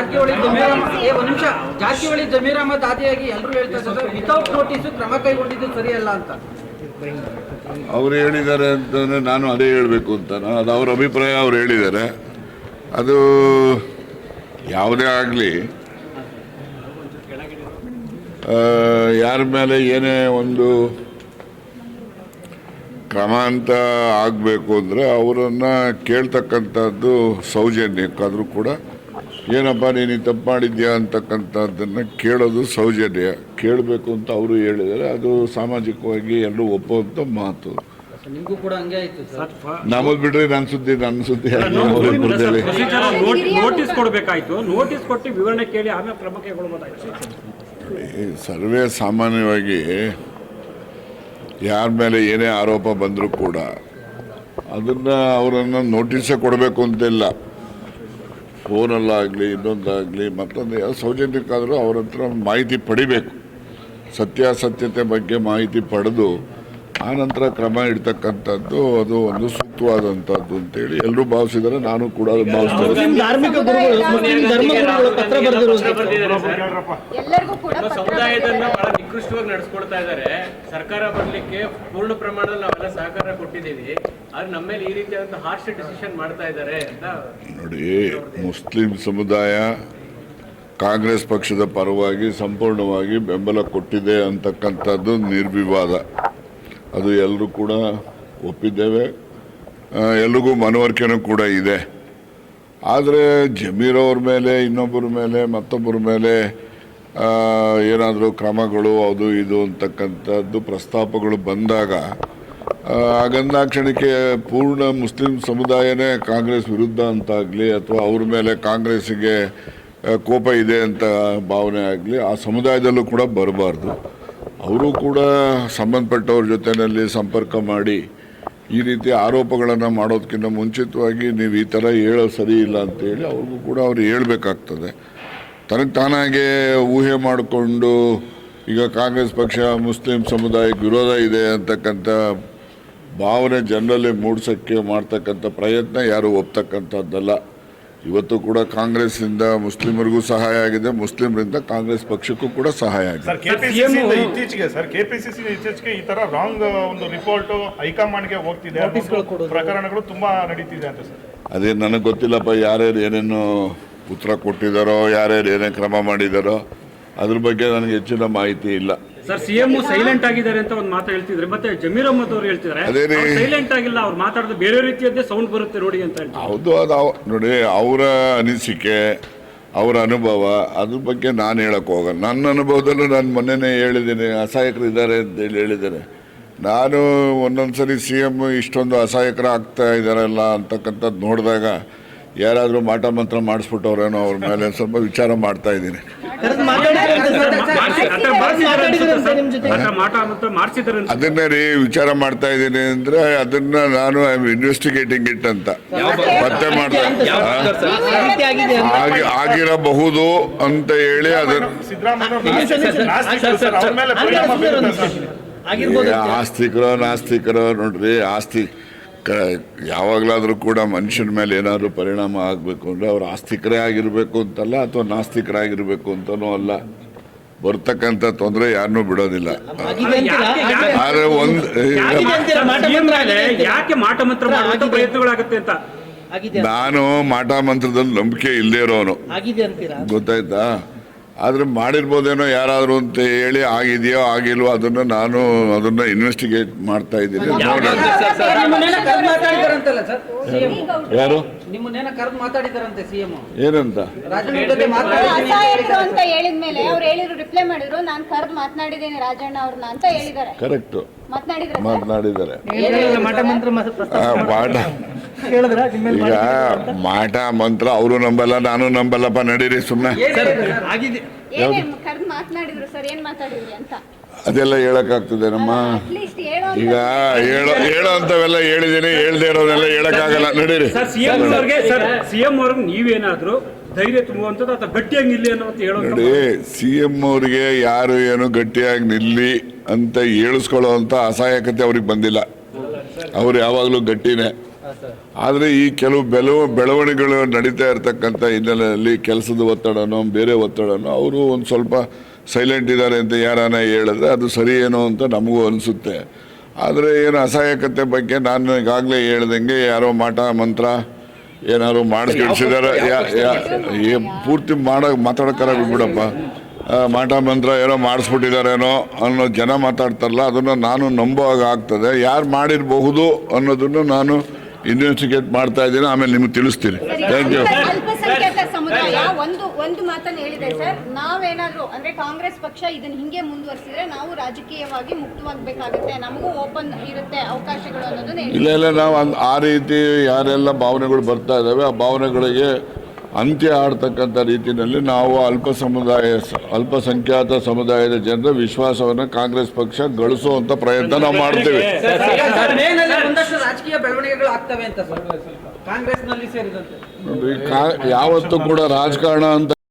ಜಾರಕಿಹೊಳಿ ಒಂದು ನಿಮಿಷ, ಜಾರಕಿಹೊಳಿ ಜಮೀರ್ ಅಹಮದ್ ಆದಿಯಾಗಿ ಎಲ್ಲರೂ ಹೇಳ್ತಾ ಇದ್ದಾರೆ ವಿತೌಟ್ ನೋಟಿಸ್ ಕ್ರಮ ಕೈಗೊಂಡಿದ್ದು ಸರಿಯಲ್ಲ ಅಂತ ಅವ್ರು ಹೇಳಿದ್ದಾರೆ ಅಂತಂದರೆ ನಾನು ಅದೇ ಹೇಳಬೇಕು ಅಂತ, ಅದು ಅವ್ರ ಅಭಿಪ್ರಾಯ, ಅವ್ರು ಹೇಳಿದ್ದಾರೆ. ಅದು ಯಾವುದೇ ಆಗಲಿ ಯಾರ ಮೇಲೆ ಏನೇ ಒಂದು ಕ್ರಮ ಅಂತ ಆಗಬೇಕು ಅಂದರೆ ಅವರನ್ನು ಕೇಳ್ತಕ್ಕಂಥದ್ದು ಸೌಜನ್ಯಕ್ಕಾದರೂ ಕೂಡ ಏನಪ್ಪ ನೀನು ತಪ್ಪು ಮಾಡಿದ್ಯಾ ಅಂತಕ್ಕಂಥದ್ದನ್ನು ಕೇಳೋದು ಸೌಜನ್ಯ, ಕೇಳಬೇಕು ಅಂತ ಅವರು ಹೇಳಿದ್ದಾರೆ. ಅದು ಸಾಮಾಜಿಕವಾಗಿ ಎಲ್ಲರೂ ಒಪ್ಪುವಂಥ ಮಾತು. ನಿಮಗೂ ಕೂಡ ಹಂಗೆ ಆಯಿತು ಸರ್. ನಮ್ಮದು ಬಿಡ್ರಿ, ನನ್ನ ಸುದ್ದಿ ನೋಟಿಸ್ ಕೊಡಬೇಕಾಯ್ತು, ನೋಟಿಸ್ ಕೊಟ್ಟು ವಿವರಣೆ ಕೇಳಿ ಆಮೇಲೆ ಕ್ರಮ ಕೈಗೊಳ್ಳಬಹುದಾಯ್ತು. ಸರ್ವೇ ಸಾಮಾನ್ಯವಾಗಿ ಯಾರ ಮೇಲೆ ಏನೇ ಆರೋಪ ಬಂದರೂ ಕೂಡ ಅದನ್ನು ಅವರನ್ನು ನೋಟಿಸೇ ಕೊಡಬೇಕು ಅಂತಿಲ್ಲ. ಫೋನಲ್ಲಾಗಲಿ ಇನ್ನೊಂದಾಗಲಿ ಮತ್ತೊಂದು ಯಾವ ಸೌಜನ್ಯಕ್ಕಾದರೂ ಅವ್ರ ಹತ್ರ ಮಾಹಿತಿ ಪಡಿಬೇಕು, ಸತ್ಯಾಸತ್ಯತೆ ಬಗ್ಗೆ ಮಾಹಿತಿ ಪಡೆದು ಆನಂತರ ಕ್ರಮ ಇಡ್ತಕ್ಕಂಥದ್ದು ಅದು ಒಂದು ಸೂಕ್ತವಾದಂಥದ್ದು ಅಂತೇಳಿ ಎಲ್ಲರೂ ಭಾವಿಸಿದರೆ ನಾನು ಕೂಡ ಅದು ಭಾವಿಸ್ತೇನೆ. ಸಮುದಾಯದನ್ನ ಬಹಳ ನಿಕೃಷ್ಟವಾಗಿ ನಡೆಸ್ಕೊಳ್ತಾ ಇದ್ದಾರೆ. ಸರ್ಕಾರ ಬರಲಿಕ್ಕೆ ಪೂರ್ಣ ಪ್ರಮಾಣದಲ್ಲಿ ನಾವೆಲ್ಲ ಸಹಕಾರ ಕೊಟ್ಟಿದ್ದೀವಿ, ಆದ್ರೆ ನಮ್ಮ ಮೇಲೆ ಈ ರೀತಿಯಾದಂತಹ ಹಾರ್ಶ್ ಡಿಸಿಷನ್ ಮಾಡ್ತಾ ಇದ್ದಾರೆ ಅಂತ. ನೋಡಿ, ಮುಸ್ಲಿಂ ಸಮುದಾಯ ಕಾಂಗ್ರೆಸ್ ಪಕ್ಷದ ಪರವಾಗಿ ಸಂಪೂರ್ಣವಾಗಿ ಬೆಂಬಲ ಕೊಟ್ಟಿದೆ ಅಂತಕ್ಕಂಥದ್ದು ನಿರ್ವಿವಾದ. ಅದು ಎಲ್ಲರೂ ಕೂಡ ಒಪ್ಪಿದ್ದೇವೆ, ಎಲ್ರಿಗೂ ಮನವರಿಕೆನೂ ಕೂಡ ಇದೆ. ಆದರೆ ಜಮೀರ್ ಅವ್ರ ಮೇಲೆ, ಇನ್ನೊಬ್ಬರ ಮೇಲೆ, ಮತ್ತೊಬ್ಬರ ಮೇಲೆ ಏನಾದರೂ ಕ್ರಮಗಳು ಅದು ಇದು ಅಂತಕ್ಕಂಥದ್ದು ಪ್ರಸ್ತಾಪಗಳು ಬಂದಾಗ ಆಗಂದಾಕ್ಷಣಕ್ಕೆ ಪೂರ್ಣ ಮುಸ್ಲಿಂ ಸಮುದಾಯನೇ ಕಾಂಗ್ರೆಸ್ ವಿರುದ್ಧ ಅಂತಾಗಲಿ ಅಥವಾ ಅವ್ರ ಮೇಲೆ ಕಾಂಗ್ರೆಸ್ಸಿಗೆ ಕೋಪ ಇದೆ ಅಂತ ಭಾವನೆ ಆಗಲಿ ಆ ಸಮುದಾಯದಲ್ಲೂ ಕೂಡ ಬರಬಾರ್ದು. ಅವರು ಕೂಡ ಸಂಬಂಧಪಟ್ಟವ್ರ ಜೊತೆಯಲ್ಲಿ ಸಂಪರ್ಕ ಮಾಡಿ ಈ ರೀತಿ ಆರೋಪಗಳನ್ನು ಮಾಡೋದಕ್ಕಿಂತ ಮುಂಚಿತವಾಗಿ ನೀವು ಈ ಥರ ಹೇಳೋದು ಸರಿ ಇಲ್ಲ ಅಂತೇಳಿ ಅವ್ರಿಗೂ ಕೂಡ ಅವ್ರು ಹೇಳಬೇಕಾಗ್ತದೆ. ತನಗೆ ತಾನಾಗೆ ಊಹೆ ಮಾಡಿಕೊಂಡು ಈಗ ಕಾಂಗ್ರೆಸ್ ಪಕ್ಷ ಮುಸ್ಲಿಂ ಸಮುದಾಯಕ್ಕೆ ವಿರೋಧ ಇದೆ ಅಂತಕ್ಕಂಥ ಭಾವನೆ ಜನರಲ್ಲಿ ಮೂಡಿಸೋಕ್ಕೆ ಮಾಡ್ತಕ್ಕಂಥ ಪ್ರಯತ್ನ ಯಾರು ಒಪ್ತಕ್ಕಂಥದ್ದಲ್ಲ. ಇವತ್ತು ಕೂಡ ಕಾಂಗ್ರೆಸ್ಸಿಂದ ಮುಸ್ಲಿಮರಿಗೂ ಸಹಾಯ ಆಗಿದೆ, ಮುಸ್ಲಿಮರಿಂದ ಕಾಂಗ್ರೆಸ್ ಪಕ್ಷಕ್ಕೂ ಕೂಡ ಸಹಾಯ ಆಗಿದೆ. ಇತ್ತೀಚೆಗೆ ಈ ತರ ರಾಂಗ್ ಒಂದು ರಿಪೋರ್ಟ್ ಹೈಕಮಾಂಡ್ಗೆ ಹೋಗ್ತಿದೆ, ಪ್ರಕರಣಗಳು ತುಂಬಾ ನಡೀತಿದೆ ಅಂತ ಸರ್. ಅದೇ ನನಗೆ ಗೊತ್ತಿಲ್ಲಪ್ಪ, ಯಾರ್ಯಾರು ಏನೇನು ಉತ್ತರ ಕೊಟ್ಟಿದ್ದಾರೋ, ಯಾರ್ಯಾರು ಏನೇನು ಕ್ರಮ ಮಾಡಿದಾರೋ ಅದ್ರ ಬಗ್ಗೆ ನನಗೆ ಹೆಚ್ಚಿನ ಮಾಹಿತಿ ಇಲ್ಲ. ಸರ್, ಸಿಎಂ ಸೈಲೆಂಟ್ ಆಗಿದ್ದಾರೆ ಅಂತ ಒಂದು ಮಾತು ಹೇಳ್ತಿದ್ರೆ, ಮತ್ತೆ ಜಮೀರ್ ಅಹಮದ್ ಅವರು ಹೇಳ್ತಿದ್ದಾರೆ ಸೈಲೆಂಟ್ ಆಗಿಲ್ಲ, ಅವ್ರು ಮಾತಾಡೋದು ಬೇರೆ ರೀತಿಯದ್ದೇ ಸೌಂಡ್ ಬರುತ್ತೆ ನೋಡಿ ಅಂತ ಹೇಳಿ. ಹೌದು, ಅದು ನೋಡಿ ಅವರ ಅನಿಸಿಕೆ, ಅವರ ಅನುಭವ, ಅದ್ರ ಬಗ್ಗೆ ನಾನು ಹೇಳಕ್ಕೆ ಹೋಗಲ್ಲ. ನನ್ನ ಅನುಭವದಲ್ಲೂ ನಾನು ಮೊನ್ನೆನೇ ಹೇಳಿದ್ದೇನೆ, ಅಸಹಾಯಕರು ಇದ್ದಾರೆ ಅಂತೇಳಿ ಹೇಳಿದ್ದೇನೆ. ನಾನು ಒಂದೊಂದು ಸರಿ CM ಇಷ್ಟೊಂದು ಅಸಹಾಯಕರು ಆಗ್ತಾ ಇದ್ದಾರಲ್ಲ ಅಂತಕ್ಕಂಥದ್ದು ನೋಡಿದಾಗ ಯಾರಾದರೂ ಮಾಟ ಮಂತ್ರ ಮಾಡಿಸ್ಬಿಟ್ಟವ್ರೇನೋ ಅವ್ರ ಮೇಲೆ ಸ್ವಲ್ಪ ವಿಚಾರ ಮಾಡ್ತಾ ಇದ್ದೀನಿ. ಅದನ್ನೇ ರೀ ವಿಚಾರ ಮಾಡ್ತಾ ಇದ್ದೀನಿ ಅಂದರೆ ಅದನ್ನ ನಾನು ಐ ಆಮ್ ಇನ್ವೆಸ್ಟಿಗೇಟಿಂಗ್ ಇಟ್ ಅಂತ ಪತ್ತೆ ಮಾಡ್ತಾ ಆಗಿರಬಹುದು ಅಂತ ಹೇಳಿ ಅದನ್ನು ಆಸ್ತಿಕರೋ ನಾಸ್ತಿಕರೋ ನೋಡ್ರಿ, ಯಾವಾಗಲಾದರೂ ಕೂಡ ಮನುಷ್ಯನ ಮೇಲೆ ಏನಾದರೂ ಪರಿಣಾಮ ಆಗಬೇಕು ಅಂದರೆ ಅವ್ರು ಆಸ್ತಿಕರೇ ಆಗಿರಬೇಕು ಅಂತಲ್ಲ ಅಥವಾ ನಾಸ್ತಿಕರಾಗಿರ್ಬೇಕು ಅಂತನೂ ಅಲ್ಲ. ಬರ್ತಕ್ಕಂಥ ತೊಂದರೆ ಯಾರನ್ನೂ ಬಿಡೋದಿಲ್ಲ. ಆದರೆ ನಾನು ಮಾಟ ಮಂತ್ರದಲ್ಲಿ ನಂಬಿಕೆ ಇಲ್ಲದೇ ಇರೋನು, ಗೊತ್ತಾಯ್ತಾ? ಆದರೆ ಮಾಡಿರ್ಬೋದೇನೋ ಯಾರಾದರೂ ಅಂತ ಹೇಳಿ ಆಗಿದೆಯೋ ಆಗಿಲ್ವೋ ಅದನ್ನ ಇನ್ವೆಸ್ಟಿಗೇಟ್ ಮಾಡ್ತಾ ಇದ್ದೀನಿ. ಯಾರು ಏನಂತ ಕರೆಕ್ಟ್ ಮಾತನಾಡಿದ್ದಾರೆ. ಈಗ ಮಾಟ ಮಂತ್ರ ಅವರು ನಂಬಲ್ಲ, ನಾನು ನಂಬಲ್ಲಪ್ಪ, ನಡೀರಿ ಸುಮ್ಮನೆ. ಅದೆಲ್ಲ ಹೇಳಕ್ಕಾಗ್ತದೆ ನಮ್ಮ? ಈಗ ಹೇಳೋ ಅಂತವೆಲ್ಲ ಹೇಳಿದ್ದೀನಿ, ಹೇಳ್ದೇ ಇರೋದೆಲ್ಲ ಹೇಳಕ್ಕಾಗಲ್ಲ, ನಡೀರಿ. ಸಿಎಂ ಅವ್ರಿಗೆ ನೀವೇನಾದ್ರೂ ಧೈರ್ಯ ತುಂಬುವಂಥದ್ದು ಅಥವಾ ಗಟ್ಟಿಯಾಗಿ ನಿಲ್ಲಿ ಅನ್ನೋದು ಹೇಳೋದು ನೋಡಿ. CM ಅವ್ರಿಗೆ ಯಾರು ಏನು ಗಟ್ಟಿಯಾಗಿ ನಿಲ್ಲಿ ಅಂತ ಹೇಳಿಸ್ಕೊಳ್ಳೋ ಅಂತ ಅಸಹಾಯಕತೆ ಅವ್ರಿಗೆ ಬಂದಿಲ್ಲ. ಅವ್ರು ಯಾವಾಗಲೂ ಗಟ್ಟಿನೇ. ಆದರೆ ಈ ಕೆಲವು ಬೆಳವಣಿಗೆಗಳು ನಡೀತಾ ಇರತಕ್ಕಂಥ ಹಿನ್ನೆಲೆಯಲ್ಲಿ ಕೆಲಸದ ಒತ್ತಡನೋ ಬೇರೆ ಒತ್ತಡನೋ ಅವರು ಒಂದು ಸ್ವಲ್ಪ ಸೈಲೆಂಟ್ ಇದ್ದಾರೆ ಅಂತ ಯಾರಾನ ಹೇಳಿದ್ರೆ ಅದು ಸರಿ ಏನೋ ಅಂತ ನಮಗೂ ಅನಿಸುತ್ತೆ. ಆದರೆ ಏನು ಅಸಹಾಯಕತೆ ಬಗ್ಗೆ ನಾನು ಈಗಾಗಲೇ ಹೇಳ್ದಂಗೆ ಯಾರೋ ಮಾಟ ಮಂತ್ರ ಏನಾದ್ರು ಮಾಡಿಸ್ಕಿಡ್ಸಿದಾರೆ ಪೂರ್ತಿ ಮಾತಾಡೋಕ್ಕಾರ ಬಿಡಪ್ಪ, ಮಾಟ ಮಂತ್ರ ಏನೋ ಮಾಡಿಸ್ಬಿಟ್ಟಿದಾರೇನೋ ಅನ್ನೋ ಜನ ಮಾತಾಡ್ತಾರಲ್ಲ, ಅದನ್ನು ನಾನು ನಂಬುವಾಗ ಆಗ್ತದೆ. ಯಾರು ಮಾಡಿರಬಹುದು ಅನ್ನೋದನ್ನು ನಾನು ಇನ್ವೆಸ್ಟಿಗೇಟ್ ಮಾಡ್ತಾ ಇದ್ದೀನಿ, ಆಮೇಲೆ ನಿಮ್ಗೆ ತಿಳಿಸ್ತೀನಿ. Thank you. ಅಲ್ಪಸಂಖ್ಯಾತ ಸಮುದಾಯ ಒಂದು ಮಾತನ್ನು ಹೇಳಿದೆ ಸರ್, ನಾವೇನಾದ್ರೂ ಅಂದ್ರೆ ಕಾಂಗ್ರೆಸ್ ಪಕ್ಷ ಇದನ್ನ ಹಿಂಗೆ ಮುಂದುವರಿಸಿದ್ರೆ ನಾವು ರಾಜಕೀಯವಾಗಿ ಮುಕ್ತವಾಗಬೇಕಾಗುತ್ತೆ, ನಮಗೂ ಓಪನ್ ಇರುತ್ತೆ ಅವಕಾಶಗಳು ಅನ್ನೋದನ್ನ ಇಲ್ಲ ನಾವು ಆ ರೀತಿ ಯಾರೆಲ್ಲ ಭಾವನೆಗಳು ಬರ್ತಾ ಇದ್ದಾವೆ ಆ ಭಾವನೆಗಳಿಗೆ ಅಂತ್ಯ ಆಡ್ತಕ್ಕಂಥ ರೀತಿಯಲ್ಲಿ ನಾವು ಅಲ್ಪಸಂಖ್ಯಾತ ಸಮುದಾಯದ ಜನರ ವಿಶ್ವಾಸವನ್ನು ಕಾಂಗ್ರೆಸ್ ಪಕ್ಷ ಗಳಿಸುವಂತ ಪ್ರಯತ್ನ ನಾವು ಮಾಡ್ತೇವೆ. ಸಭೆಯಲ್ಲಿ ಒಂದಷ್ಟು ರಾಜಕೀಯ ಬೆಳವಣಿಗೆಗಳು ಆಗ್ತವೆ ಅಂತ ಸರ್ ಕಾಂಗ್ರೆಸ್ನಲ್ಲಿ ಸೇರಿದಂತೆ. ನೋಡ್ರಿ, ಯಾವತ್ತೂ ಕೂಡ ರಾಜಕಾರಣ ಅಂತ